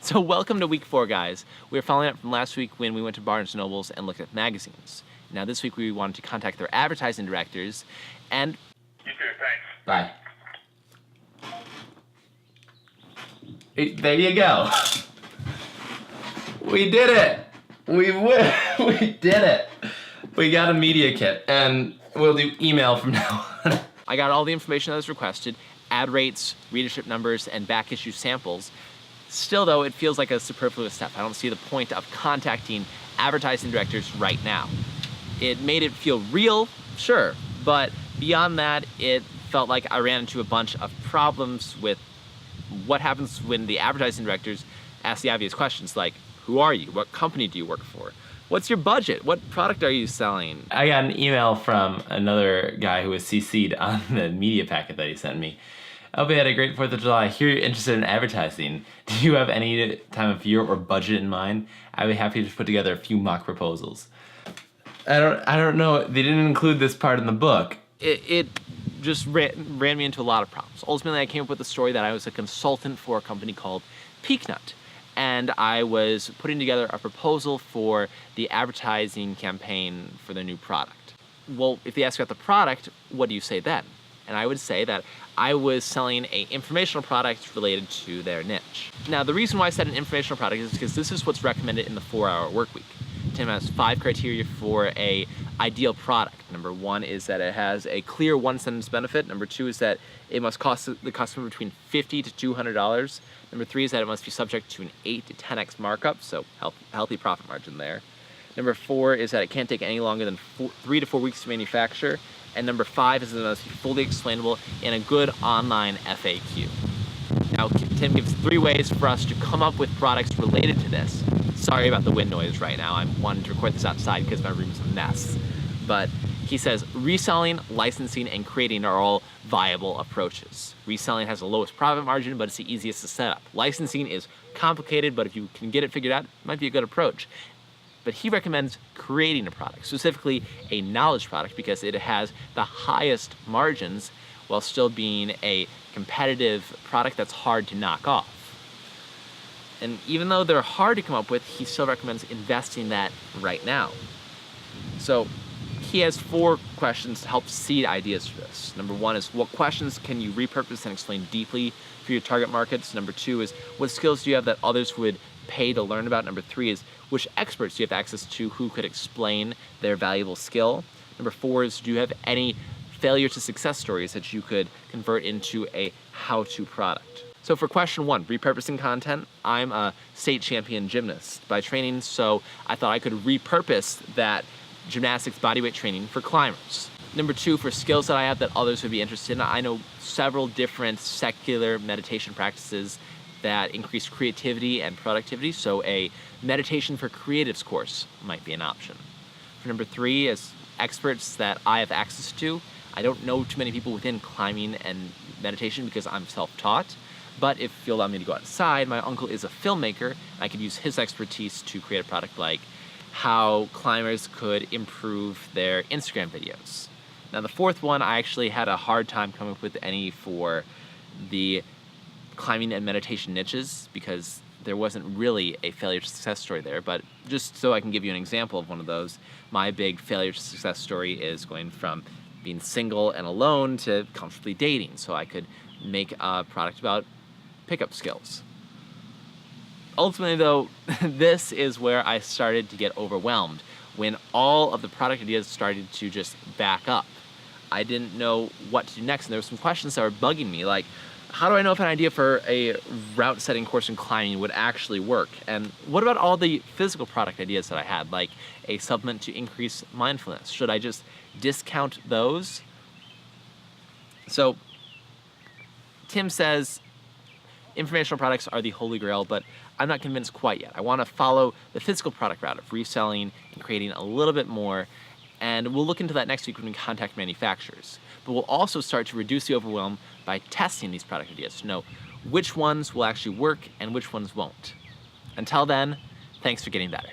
So welcome to week 4, guys. We're following up from last week when we went to Barnes & Nobles and looked at magazines. Now this week we wanted to contact their advertising directors and... You too, thanks. Bye. There you go. We did it. We did it. We got a media kit, and we'll do email from now on. I got all the information that was requested, ad rates, readership numbers, and back issue samples. Still though, it feels like a superfluous step. I don't see the point of contacting advertising directors right now. It made it feel real, sure, but beyond that, it felt like I ran into a bunch of problems with what happens when the advertising directors ask the obvious questions like, who are you? What company do you work for? What's your budget? What product are you selling? I got an email from another guy who was CC'd on the media packet that he sent me. I hope you had a great 4th of July. Hear you're interested in advertising. Do you have any time of year or budget in mind? I'd be happy to put together a few mock proposals. I don't know. They didn't include this part in the book. It just ran me into a lot of problems. Ultimately, I came up with a story that I was a consultant for a company called Peaknut, and I was putting together a proposal for the advertising campaign for their new product. Well, if they ask about the product, what do you say then? And I would say that I was selling an informational product related to their niche. Now, the reason why I said an informational product is because this is what's recommended in the 4-hour work week. Tim has 5 criteria for an ideal product. Number 1 is that it has a clear one-sentence benefit. Number 2 is that it must cost the customer between $50 to $200. Number 3 is that it must be subject to an 8 to 10x markup, so healthy profit margin there. Number 4 is that it can't take any longer than 3 to 4 weeks to manufacture. And number 5 is that it must be fully explainable in a good online FAQ. Now, Tim gives 3 ways for us to come up with products related to this. Sorry about the wind noise right now. I'm wanting to record this outside because my room's a mess. But he says reselling, licensing, and creating are all viable approaches. Reselling has the lowest profit margin, but it's the easiest to set up. Licensing is complicated, but if you can get it figured out, it might be a good approach. But he recommends creating a product, specifically a knowledge product, because it has the highest margins while still being a competitive product that's hard to knock off. And even though they're hard to come up with, he still recommends investing that right now. So he has 4 questions to help seed ideas for this. Number 1 is, what questions can you repurpose and explain deeply for your target markets? Number 2 is, what skills do you have that others would pay to learn about? Number 3 is, which experts do you have access to who could explain their valuable skill? Number 4 is, do you have any failure to success stories that you could convert into a how-to product? So for question 1, repurposing content, I'm a state champion gymnast by training, so I thought I could repurpose that gymnastics bodyweight training for climbers. Number 2, for skills that I have that others would be interested in, I know several different secular meditation practices that increase creativity and productivity, so a meditation for creatives course might be an option. For number 3, as experts that I have access to, I don't know too many people within climbing and meditation because I'm self-taught, but if you allow me to go outside, my uncle is a filmmaker, and I could use his expertise to create a product like how climbers could improve their Instagram videos. Now the 4th one, I actually had a hard time coming up with any for the climbing and meditation niches because there wasn't really a failure to success story there, but just so I can give you an example of one of those, my big failure to success story is going from being single and alone to comfortably dating, so I could make a product about pickup skills. Ultimately though, this is where I started to get overwhelmed when all of the product ideas started to just back up. I didn't know what to do next, and there were some questions that were bugging me, like, how do I know if an idea for a route setting course in climbing would actually work? And what about all the physical product ideas that I had, like a supplement to increase mindfulness? Should I just discount those? So Tim says informational products are the holy grail, but I'm not convinced quite yet. I want to follow the physical product route of reselling and creating a little bit more, and we'll look into that next week when we contact manufacturers. But we'll also start to reduce the overwhelm by testing these product ideas to know which ones will actually work and which ones won't. Until then, thanks for getting better.